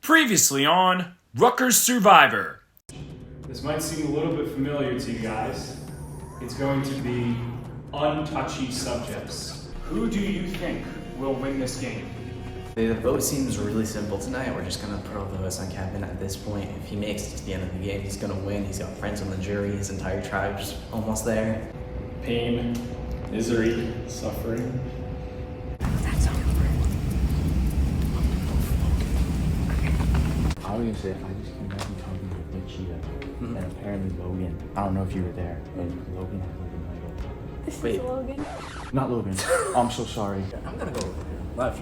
Previously on Rutgers Survivor. This might seem a little bit familiar to you guys. It's going to be untouchy subjects. Who do you think will win this game? The vote seems really simple tonight. We're just gonna put all the votes on Kevin at this point. If he makes it to the end of the game, he's gonna win. He's got friends on the jury, his entire tribe's almost there. Pain, misery, suffering. That's over. I was gonna say, if I just came back and talking with Cheetah, and apparently Logan, I don't know if you were there, but Logan had like a medal. This Wait. is Logan. Not Logan. I'm so sorry. I'm gonna go Left.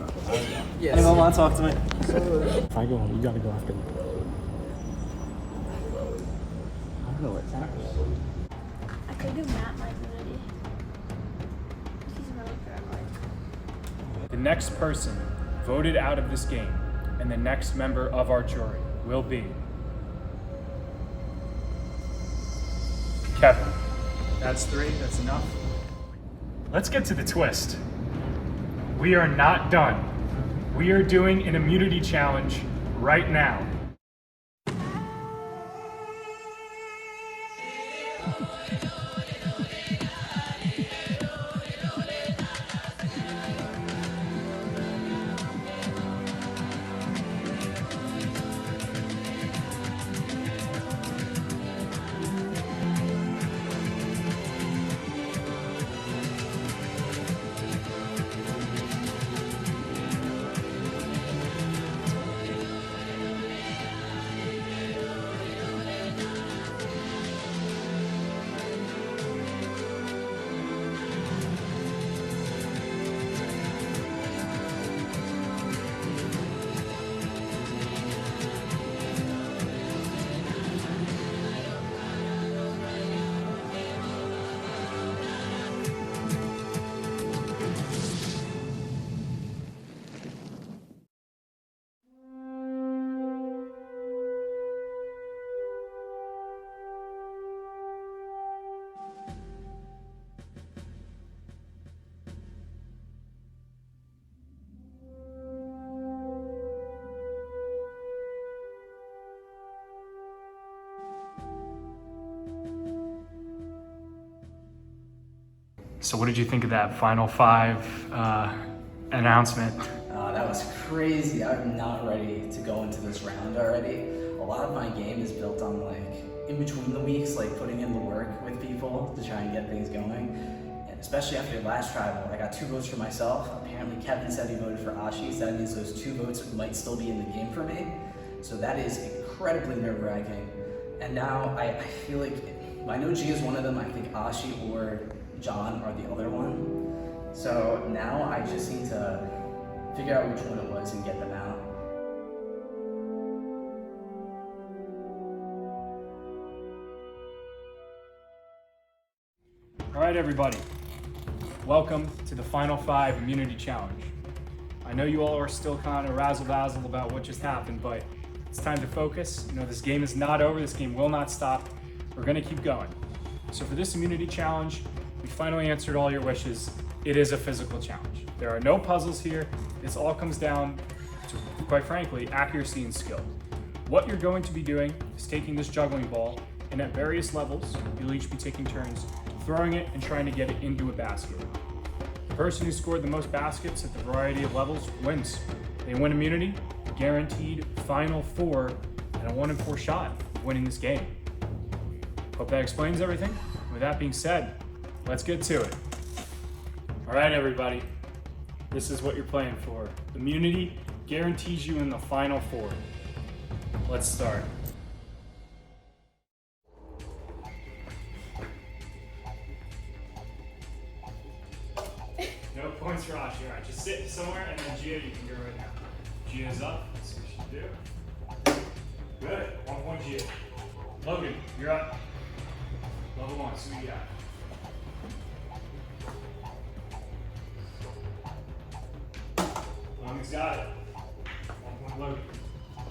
Yes. Anyone want to talk to me? If I go, you gotta go after me. I don't know where it's at. I could do Matt my Moody. He's really paranoid. The next person voted out of this game and the next member of our jury will be Kevin. That's 3, that's enough. Let's get to the twist. We are not done. We are doing an immunity challenge right now. So what did you think of that Final 5 announcement? That was crazy. I'm not ready to go into this round already. A lot of my game is built on like in between the weeks, like putting in the work with people to try and get things going. And especially after the last tribal, I got 2 votes for myself. Apparently Kevin said he voted for Ashi, so that means those 2 votes might still be in the game for me. So that is incredibly nerve-wracking. And now I feel like, I know G is one of them. I think Ashi or John are the other one. So now I just need to figure out which one it was and get them out. All right, everybody. Welcome to the Final 5 Immunity Challenge. I know you all are still kind of razzle-dazzle about what just happened, but it's time to focus. You know, this game is not over. This game will not stop. We're gonna keep going. So for this Immunity Challenge, we finally answered all your wishes. It is a physical challenge. There are no puzzles here. This all comes down to, quite frankly, accuracy and skill. What you're going to be doing is taking this juggling ball, and at various levels, you'll each be taking turns throwing it and trying to get it into a basket. The person who scored the most baskets at the variety of levels wins. They win immunity, guaranteed Final 4, and a 1 in 4 shot of winning this game. Hope that explains everything. With that being said, let's get to it. All right, everybody. This is what you're playing for. Immunity guarantees you in the Final 4. Let's start. No points for Ashi. All right, just sit somewhere and then Gia, you can go right now. Gia's up. Let's see what she can do. Good. 1 point Gia. Logan, you're up. Level 1. See what you got. Logan's got it. 1 point Logan. All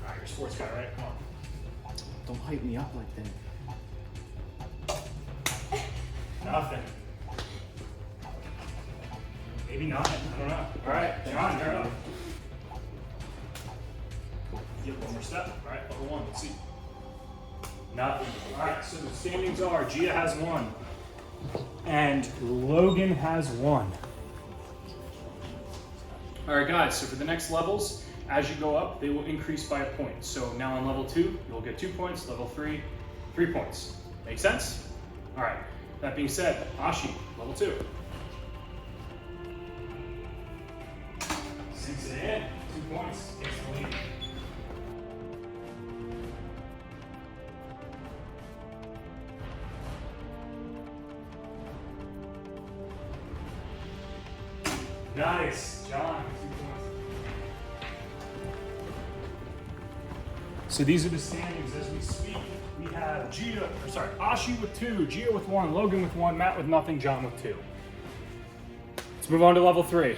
right, you're a sports guy, right? Come on. Don't hype me up like that. Nothing. Maybe not. I don't know. All right, John, you're up. Get one more step. All right, level 1. Let's see. Nothing. All right, so the standings are Gia has 1 and Logan has 1. All right, guys, so for the next levels, as you go up, they will increase by a point. So now on level 2, you'll get 2 points, level 3, 3 points. Make sense? All right, that being said, Ashi, level 2. Sinks it in, 2 points, takes the lead. Nice, John, 2 points. So these are the standings as we speak. We have Ashi with 2, Gia with 1, Logan with 1, Matt with nothing, John with 2. Let's move on to level 3.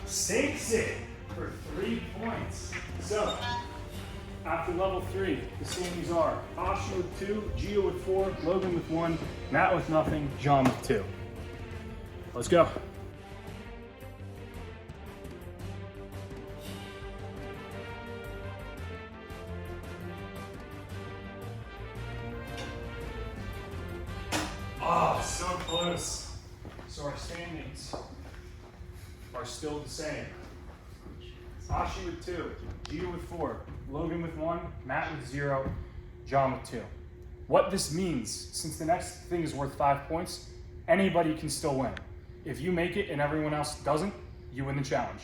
Sinks it for 3 points. So, after level 3, the standings are Ashi with 2, Gia with 4, Logan with 1, Matt with nothing, John with 2. Let's go. Oh, so close. So our standings are still the same. Ashi with 2, Gia with 4, Logan with 1, Matt with 0, John with 2. What this means, since the next thing is worth 5 points, anybody can still win. If you make it and everyone else doesn't, you win the challenge.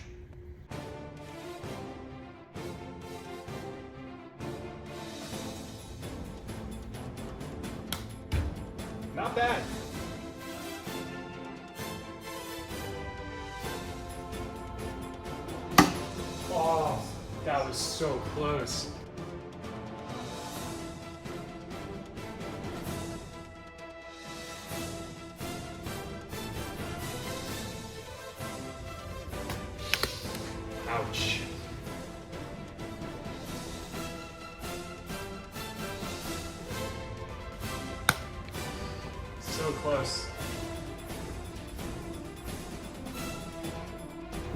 Not bad. Oh, that was so close. Ouch. So close.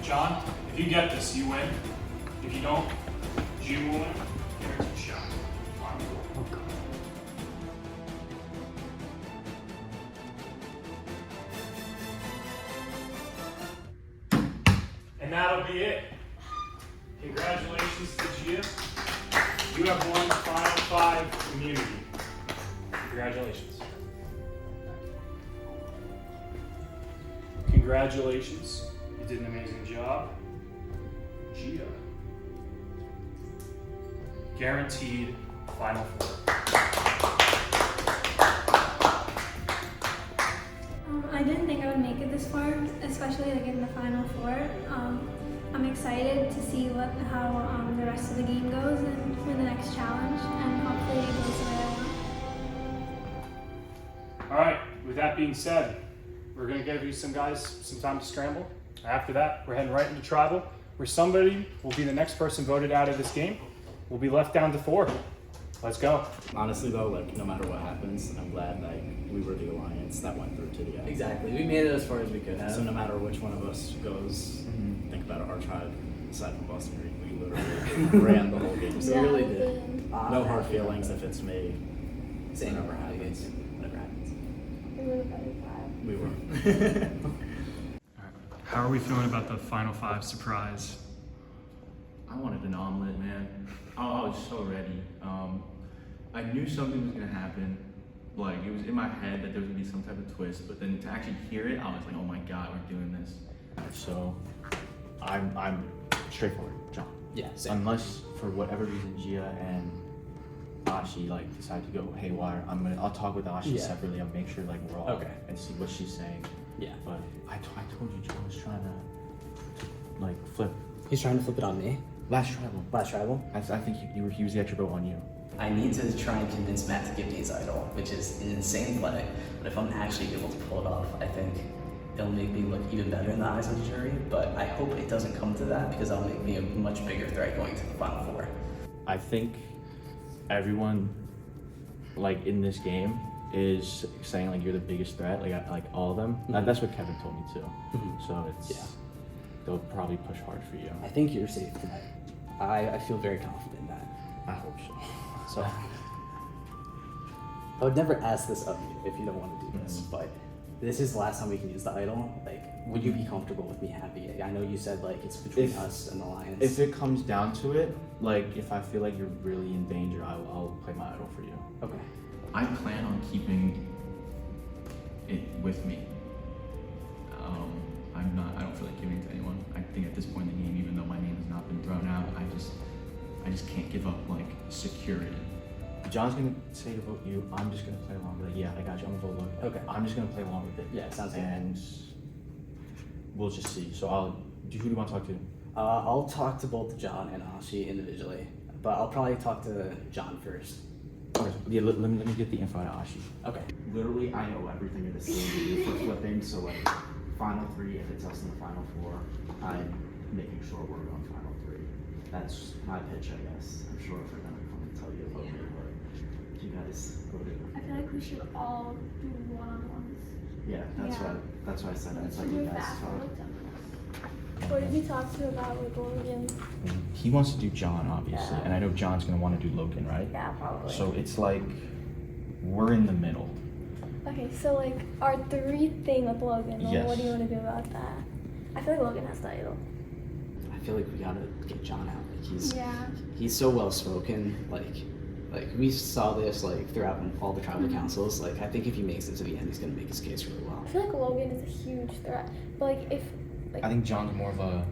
John, if you get this, you win. If you don't, you will win. Guaranteed shot. Oh, God. And that'll be it. Congratulations to Gia. You have won Final 5 immunity. Congratulations. Congratulations. You did an amazing job. Gia. Guaranteed Final 4. I didn't think I would make it this far, especially like in the Final 4. I'm excited to see how the rest of the game goes and for the next challenge, and hopefully it goes the way I want. All right, with that being said, we're gonna give you some time to scramble. After that, we're heading right into tribal, where somebody will be the next person voted out of this game. We'll be left down to 4. Let's go. Honestly though, like no matter what happens, I'm glad like we were the alliance that went through to the end. Exactly. We made it as far as we could have. So no matter which one of us goes, think about it, our tribe, aside from Boston Green, we literally ran the whole game. So We really did. no hard feelings if it's me. Same. Whatever happens. Whatever happens. We were the better 5. We were. How are we feeling about the Final 5 surprise? I wanted an omelet, man. I was so ready. I knew something was gonna happen. Like it was in my head that there was gonna be some type of twist, but then to actually hear it, I was like, oh my god, we're doing this. So I'm straightforward, John. Yeah, same. Unless for whatever reason Gia and Ashi like decide to go haywire, I'll talk with Ashi separately. I'll make sure like we're all Okay. and see what she's saying. Yeah. But I told you Joe was trying to like flip He's trying to flip it on me. last tribal. Last tribal? I think he was the extra vote on you. I need to try and convince Matt to give me his idol, which is an insane play. But if I'm actually able to pull it off, I think it'll make me look even better in the eyes of the jury. But I hope it doesn't come to that because that'll make me a much bigger threat going to the Final Four. I think everyone, like in this game, is saying like you're the biggest threat, like all of them. Mm-hmm. That's what Kevin told me too. Mm-hmm. So they'll probably push hard for you. I think you're safe tonight. I feel very confident in that. I hope so. So I would never ask this of you if you don't want to do this, but this is the last time we can use the idol. Like, would you be comfortable with me having it? I know you said like it's between us and the Lions. If it comes down to it, like if I feel like you're really in danger, I'll play my idol for you. Okay. I plan on keeping it with me. I don't feel like giving it to anyone. I think at this point in the game, even though my name has not been thrown out, I just can't give up like security. John's gonna say to vote you. I'm just gonna play along with it. Yeah, I got you. I'm gonna vote Logan. Okay. I'm just gonna play along with it. Yeah, sounds good. And we'll just see. So who do you want to talk to? I'll talk to both John and Ashi individually, but I'll probably talk to John first. Okay. Yeah, let me get the info to Ashi. Okay. Literally, I know everything you're saying to do for flipping. So like, final three. If it's us in the final four, I'm making sure we're going final three. That's my pitch, I guess. I'm sure if they're gonna come and tell you about me, but you guys go to. I feel like we should all do one-on-ones. Yeah, that's why I said it's like you guys talk. What did you talk to about with Logan? He wants to do John, obviously, Yeah. and I know John's gonna want to do Logan, right? Yeah, probably. So it's like we're in the middle. Okay, so like our 3 thing with Logan, like, Yes. what do you want to do about that? I feel like Logan has the idol. I feel like we gotta get John out. Like Yeah. he's so well spoken. Like we saw this like throughout all the tribal councils. Like I think if he makes it to the end, he's gonna make his case really well. I feel like Logan is a huge threat, but like if like I think John's more of a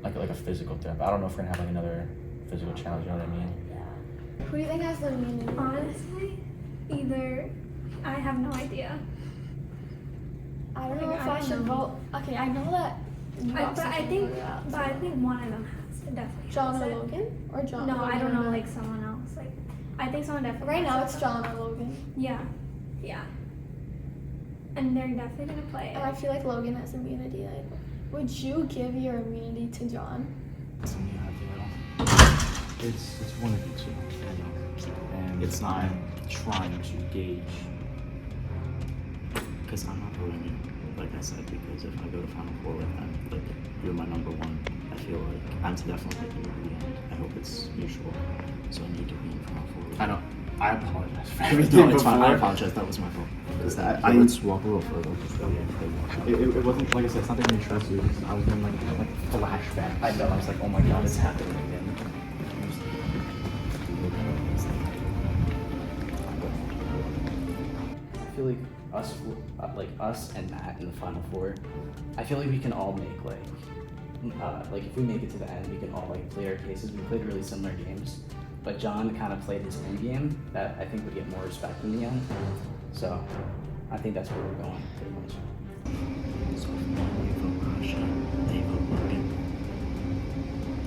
like a physical threat. I don't know if we're gonna have like another physical challenge. You know what I mean? yeah. Who do you think has the immunity? Honestly, either I have no idea. I don't know Like, if I I don't should know. vote. Okay, I know that. you But also I should think, vote it out, but I think one of them has to definitely. John has or it. Logan or John. No, Logan I don't or know, not? like someone else. Like, I think someone definitely. Right has now it. it's John or Logan, Yeah, yeah. And they're definitely gonna play and I it. feel like Logan has immunity. Like, would you give your immunity to John? It's one of you two, and it's not trying to gauge. Because I'm not voting you, like I said, because if I go to Final Four with them, like, you're my number one. I feel like I'm definitely taking you to the end. I hope it's mutual. So I need to be in Final Four with I you. know. I apologize for everything. No, it's fine. I before. apologize. That was my fault. Because let's walk a little further. It wasn't like I said. It's not that I didn't trust you. I was in like flashback. I know. I was like, oh my god, it's happening again. I feel like us and Matt in the Final Four. I feel like we can all make like if we make it to the end, we can all like play our cases. We played really similar games, but John kind of played his own game that I think would get more respect in the end. So I think that's where we're going pretty much. So if you vote Rasha, they vote Logan.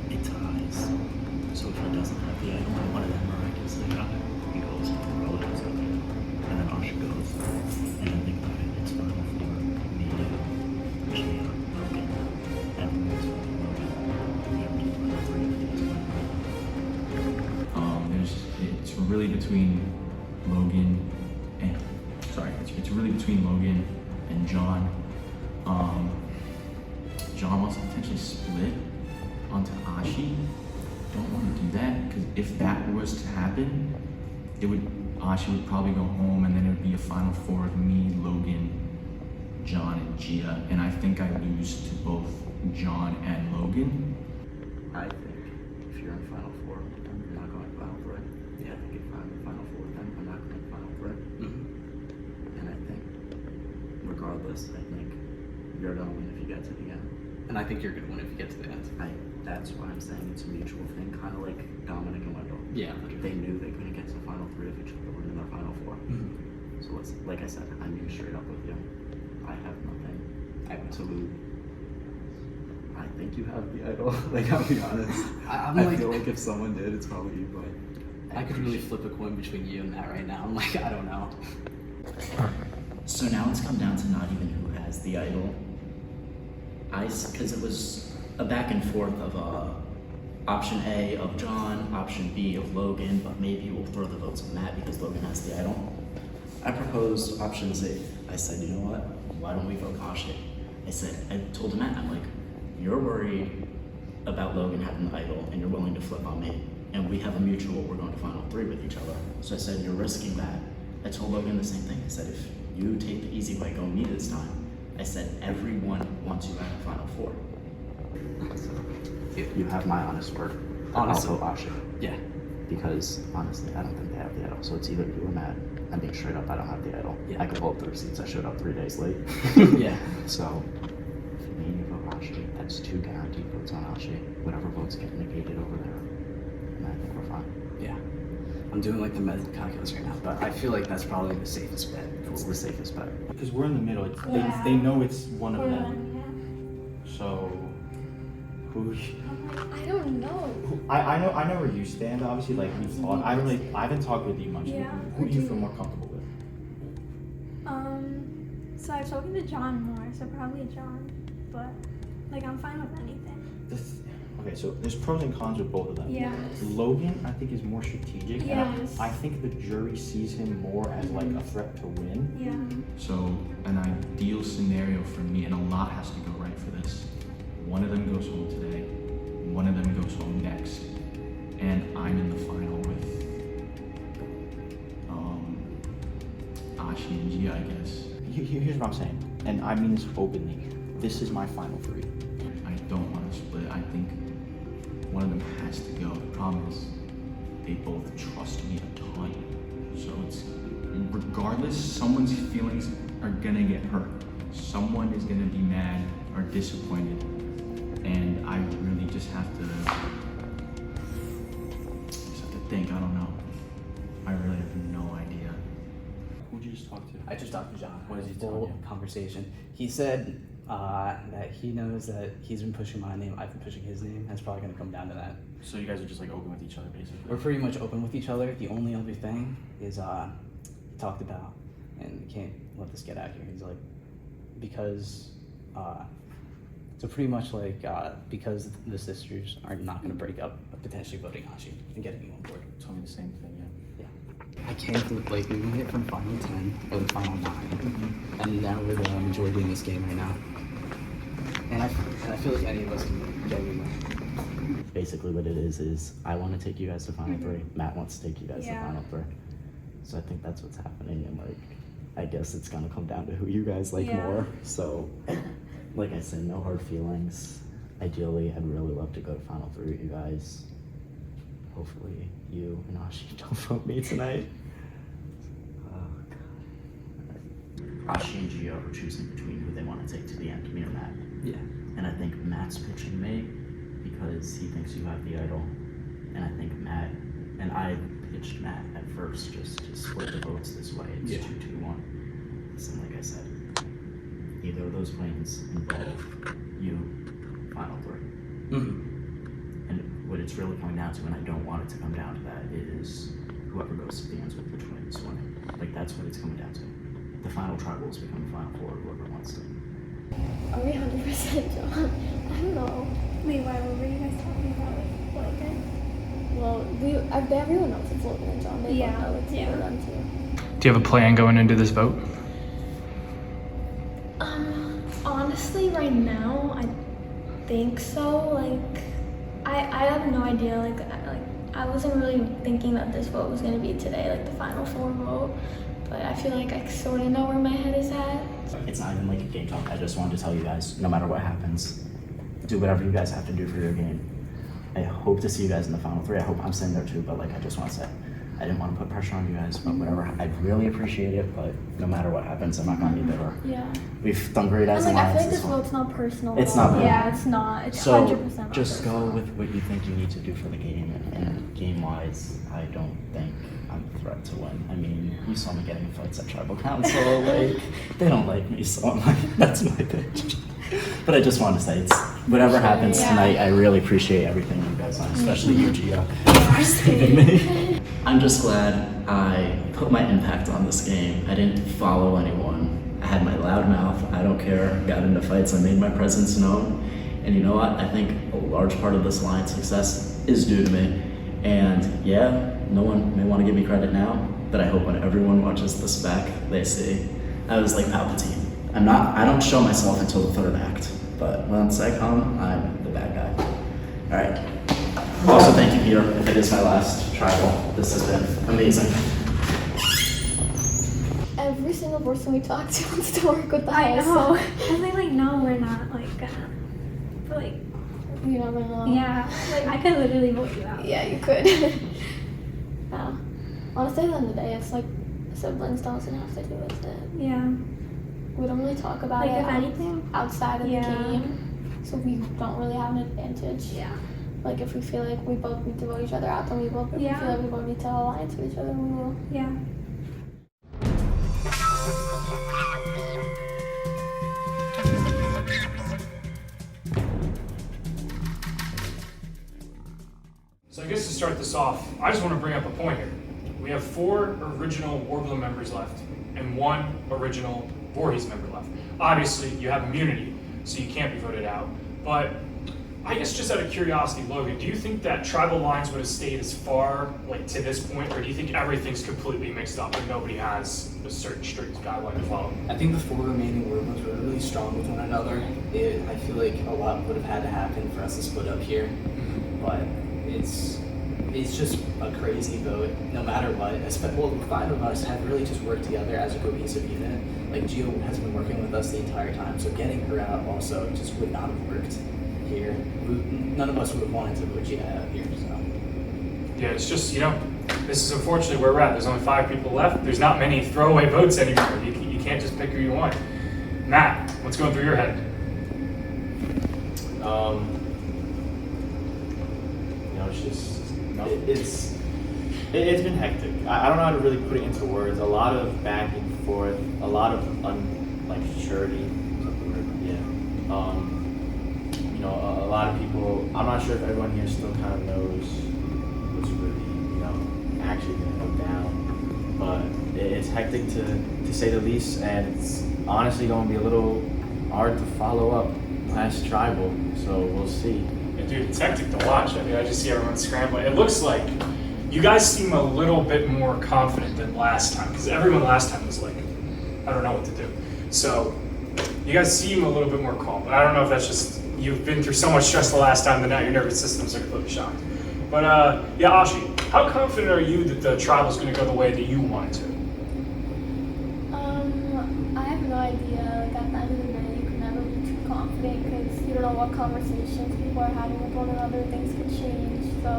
It ties. So if he doesn't have the idol and one of them miraculously got it, he goes to the relatives of it. And then Rasha goes. And then think about it, it's Final Four, me, Gia, Logan. Everyone's voting Logan. We have to play 3 if he doesn't win. It's really between Logan and it's really between Logan and John. John wants to potentially split onto Ashi. Don't want to do that because if that was to happen, Ashi would probably go home and then it would be a Final Four of me, Logan, John, and Gia. And I think I lose to both John and Logan. I think if you're in Final Four, you're not going to Final Four. Yeah, I think if I'm in Final Four with them, I'm not going to Final Four. And I think, regardless, I think you're going to win if you get to the end. And I think you're gonna win if you get to the end. That's why I'm saying it's a mutual thing, kind of like Dominic and Wendell. Yeah. Like they knew they couldn't get to the Final 3 if each other were in their Final 4. So like I said, I'm being straight up with you. I have nothing to lose. I think you have the idol. Like, I'll be honest. I feel like if someone did, it's probably you, but I could really flip a coin between you and Matt right now. I'm like, I don't know. So now it's come down to not even who has has the idol. Because it was a back and forth of option A of John, option B of Logan, but maybe we'll throw the votes on Matt because Logan has the idol. I proposed option Z. I said, you know what? Why don't we vote Ashi? I told Matt, I'm like, you're worried about Logan having the idol and you're willing to flip on me. And we have a mutual, we're going to final 3 with each other. So I said, you're risking that. I told Logan the same thing. I said, if you take the easy way, go me this time. I said, everyone wants you at the final 4. If you have my honest word, Honestly. I'll vote Ashi. Yeah. Because honestly, I don't think they have the idol. So it's either you or Matt. I'm being straight up, I don't have the idol. Yeah. I could hold 3 seats. I showed up 3 days late. Yeah. So if me and you vote Ashi, that's 2 guaranteed votes on Ashi. Whatever votes get negated over there, and I think we're fine. Yeah. I'm doing like the method calculus right now, but I feel like that's probably the safest bet. It's the safest bet. Because we're in the middle. Yeah. They know it's one of Or, them. So, who? I don't know. I know where you stand. Obviously, like we've talked. I haven't talked with you much. Yeah. Who do you feel more comfortable with? So I've spoken to John more, so probably John. But like I'm fine with anything. Okay, so there's pros and cons with both of them. Yeah. Logan, I think, is more strategic. Yes. I think the jury sees him more as like a threat to win. Yeah. So an ideal scenario for me, and a lot has to go right for this. One of them goes home today, one of them goes home next, and I'm in the final with Ashi and Gia, I guess. Here's what I'm saying, and I mean this openly. This is my final 3. I don't want to split. I think one of them has to go. The problem is they both trust me a ton. So it's, regardless, someone's feelings are gonna get hurt. Someone is gonna be mad or disappointed. And I really just have to think. I don't know. I really have no idea. Who'd you just talk to? I just talked to John. What is he Full telling you? conversation. He said that he knows that he's been pushing my name, I've been pushing his name. That's probably going to come down to that. So you guys are just like open with each other, basically. We're pretty much open with each other. The only other thing is he talked about, and we can't let this get out here. He's like, because so pretty much like because the sisters are not going to break up, potentially voting Ashi and getting you on board. Told me the same thing, yeah. I can't believe, like, we went from final 10 or the final 9, and now we're the majority in this game right now. And I feel like any of us can get in. Basically what it is I want to take you guys to final 3. Matt wants to take you guys Yeah. to final 3. So I think that's what's happening, and like, I guess it's gonna come down to who you guys like Yeah. more. So, like I said, no hard feelings. Ideally, I'd really love to go to final 3 with you guys. Hopefully, you and Ashi don't vote me tonight. Ashi and Gia are choosing between who they want to take to the end, me or Matt. Yeah. And I think Matt's pitching me because he thinks you have the idol. And I think Matt, and I pitched Matt at first just to split the votes this way. It's 2-2-1. So like I said, either of those plans involve you, final 3. Mm-hmm. And what it's really coming down to, and I don't want it to come down to that, is whoever goes to the ends with the twins winning. Like, that's what it's coming down to. The final tribals become the final 4, whoever wants to. Are we 100% John? I don't know. Wait, what were you guys talking about with Logan? Well, everyone knows it's Logan and John. They Yeah, both know it's yeah. them too. Do you have a plan going into this vote? Honestly, right now, I think so. Like, I have no idea. Like I wasn't really thinking that this vote was gonna be today, like the final 4 vote. But I feel like I sort of know where my head is at. It's not even like a game talk. I just wanted to tell you guys, no matter what happens, do whatever you guys have to do for your game. I hope to see you guys in the final 3. I hope I'm sitting there too, but like, I just want to say, I didn't want to put pressure on you guys, but whatever, I really appreciate it, but no matter what happens, I'm not going to be bitter. Yeah. We've done great as And like, I feel alliance like this this one. vote's not personal. It's not personal. Yeah, it's not. It's So 100% not just personal. go with what you think you need to do for the game, and game-wise, I don't think I'm a threat to win. I mean, you saw me getting in fights at Tribal Council, like, they don't like me, so I'm like, that's my pitch. But I just wanted to say, it's whatever happens Yeah. tonight, I really appreciate everything you guys on, especially you, Gia, for saving me. I'm just glad I put my impact on this game. I didn't follow anyone. I had my loud mouth, I don't care, got into fights, I made my presence known. And you know what? I think a large part of this alliance success is due to me. And yeah, no one may want to give me credit now, but I hope when everyone watches this back, they see I was like Palpatine. I don't show myself until the third act, but once I come, I'm the bad guy. All right. Also, thank you, Peter. If it is my last tribal, this has been amazing. Every single person we talk to wants to work with us. I know. And they like, no, we're not like gonna. But like, You never know. yeah, like I could literally vote you out. Yeah, you could. Yeah. Honestly, at the end of the day, it's like siblings doesn't have to do with it. Yeah. We don't really talk about Like it if anything. outside of Yeah. the game, so we don't really have an advantage. Yeah. Like if we feel like we both need to vote each other out, then we will. If we Yeah. feel like we both need to alliance with each other, we will. Yeah. So I guess to start this off, I just want to bring up a point here. We have 4 original Warbler members left and 1 original Voorhees member left. Obviously, you have immunity, so you can't be voted out. But I guess just out of curiosity, Logan, do you think that tribal lines would have stayed as far like to this point, or do you think everything's completely mixed up and nobody has a certain strict guideline to follow? I think the 4 remaining Warblers were really strong with one another. I feel like a lot would have had to happen for us to split up here, but it's just a crazy vote, no matter what. Well, the 5 of us have really just worked together as a cohesive unit. Like, Gio has been working with us the entire time, so getting her out also just would not have worked here. None of us would have wanted to put Gia out here, so. Yeah, it's just, this is unfortunately where we're at. There's only 5 people left. There's not many throwaway votes anymore. You can't just pick who you want. Matt, what's going through your head? It's been hectic. I don't know how to really put it into words. A lot of back and forth, a lot of surety. A lot of people. I'm not sure if everyone here still kind of knows what's really actually going to go down, but it's hectic to say the least, and it's honestly going to be a little hard to follow up last tribal. So we'll see. Yeah, dude, it's hectic to watch. I mean, I just see everyone scrambling. It looks like you guys seem a little bit more confident than last time, because everyone last time was like, I don't know what to do. So you guys seem a little bit more calm, but I don't know if that's just you've been through so much stress the last time that now your nervous systems are completely shocked. But yeah, Ashi, how confident are you that the tribal's going to go the way that you want it to? I have no idea. Like at the end of the day, you can never be too confident because you don't know what conversations people are having with one another. Things could change. So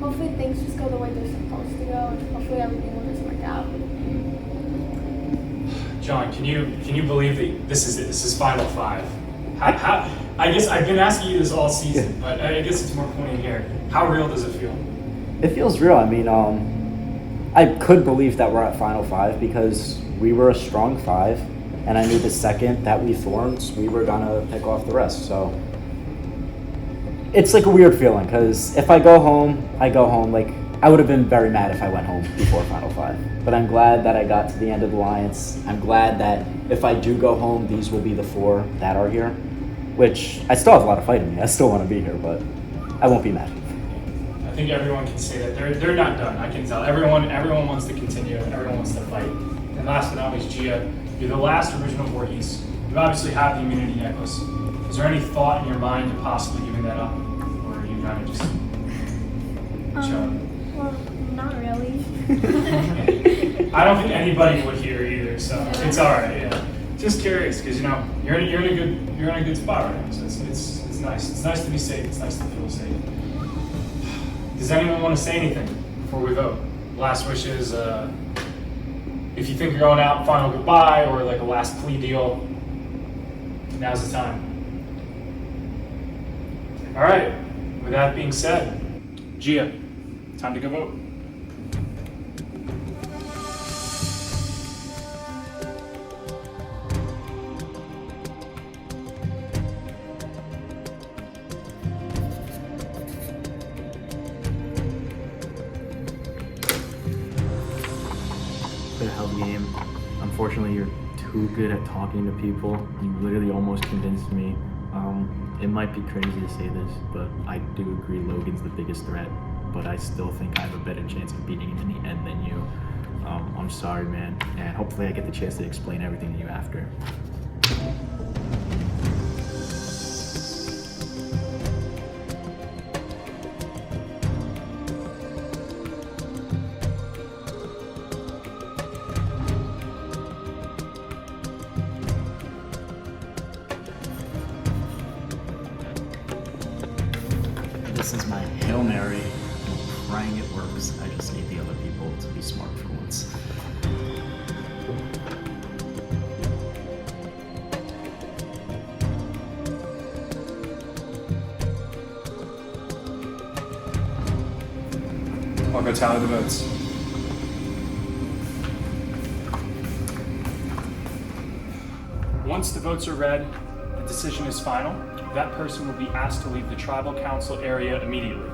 hopefully things just go the way they're supposed to go, and hopefully everything will just work out. John, can you believe that this is it? This is Final 5? How I guess I've been asking you this all season, but I guess it's more poignant here. How real does it feel? It feels real. I mean, I could believe that we're at Final 5 because we were a strong 5, and I knew the second that we formed, we were gonna pick off the rest. So it's like a weird feeling because if I go home, I go home. Like I would have been very mad if I went home before Final 5, but I'm glad that I got to the end of the alliance. I'm glad that if I do go home, these will be the 4 that are here, which I still have a lot of fight in me. I still want to be here, but I won't be mad. I think everyone can say that they're not done. I can tell everyone wants to continue. Everyone wants to fight. And last but not least, Gia, you're the last original Voorhees. You obviously have the immunity necklace. Is there any thought in your mind to possibly giving that up, or are you kind of just chilling? Well, not really. I don't think anybody would here either, so it's all right. Yeah, just curious because you're in a good spot right now. So it's nice. It's nice to be safe. It's nice to feel safe. Does anyone want to say anything before we vote? Last wishes. If you think you're going out, final goodbye, or like a last plea deal. Now's the time. All right. With that being said, Gia, time to go vote. Been a hell of a game. Unfortunately, you're too good at talking to people. You literally almost convinced me. It might be crazy to say this, but I do agree Logan's the biggest threat, but I still think I have a better chance of beating him in the end than you. I'm sorry, man, and hopefully I get the chance to explain everything to you after. This is my Hail Mary. I'm praying it works. I just need the other people to be smart for once. I'll go tally the votes. Once the votes are read, the decision is final. That person will be asked to leave the tribal council area immediately.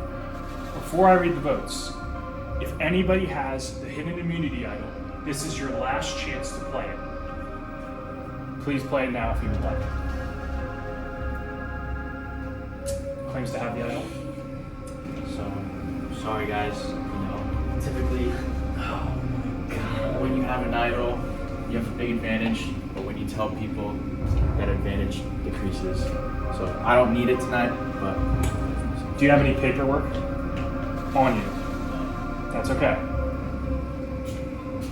Before I read the votes, if anybody has the hidden immunity idol, this is your last chance to play it. Please play it now if you would like. Claims to have the idol. So, sorry guys, typically, when you have an idol, you have a big advantage, but when you tell people, that advantage decreases. So I don't need it tonight, but... Do you have any paperwork on you? That's okay.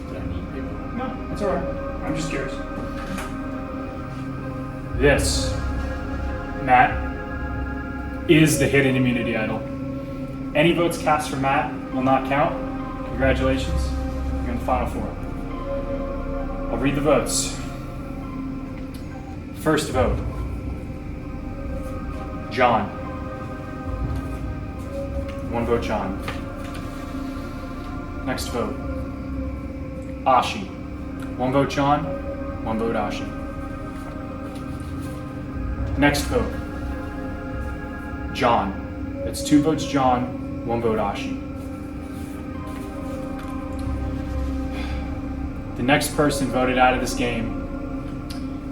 Do I need paperwork? No, that's all right. I'm just curious. This, Matt, is the hidden immunity idol. Any votes cast for Matt will not count. Congratulations, you're in the final four. I'll read the votes. First vote, John. 1 vote, John. Next vote, Ashi. 1 vote, John. 1 vote, Ashi. Next vote, John. That's 2 votes, John. 1 vote, Ashi. The next person voted out of this game,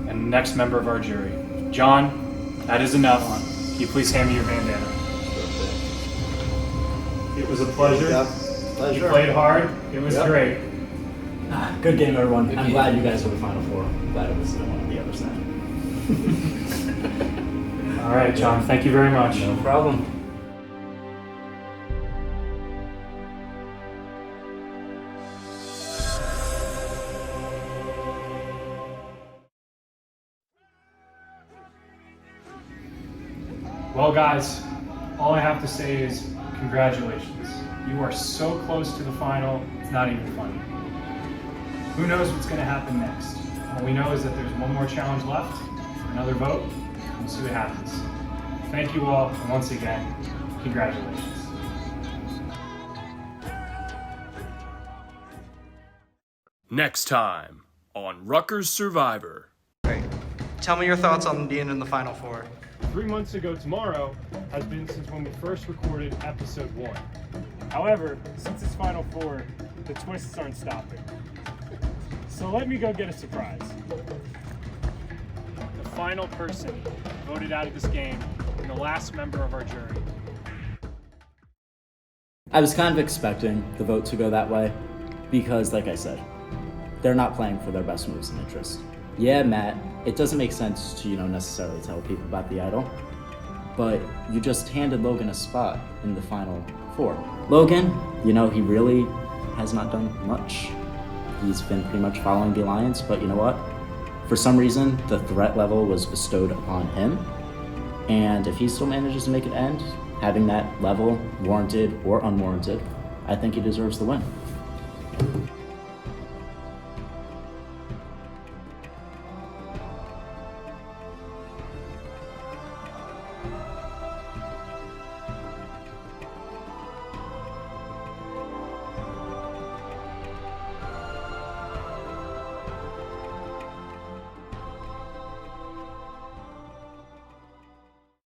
and the next member of our jury. John, that is enough. Can you please hand me your bandana? It was a pleasure. Pleasure. You played hard. It was great. Good game, everyone. Good I'm game. glad you guys were the final four. I'm glad it was one on the other side. All right, John. Thank you very much. No problem. Well, guys, all I have to say is congratulations. You are so close to the final, it's not even funny. Who knows what's going to happen next? All we know is that there's one more challenge left, another vote, and we'll see what happens. Thank you all, and once again, congratulations. Next time on Rutgers Survivor. Great. Tell me your thoughts on being in the Final Four. 3 months ago tomorrow has been since when we first recorded episode 1. However, since it's Final Four, the twists aren't stopping. So let me go get a surprise. The final person voted out of this game and the last member of our jury. I was kind of expecting the vote to go that way because, like I said, they're not playing for their best moves and interest. Yeah, Matt, it doesn't make sense to, necessarily tell people about the idol, but you just handed Logan a spot in the final four. Logan, he really has not done much. He's been pretty much following the alliance, but you know what? For some reason, the threat level was bestowed upon him, and if he still manages to make it end, having that level, warranted or unwarranted, I think he deserves the win.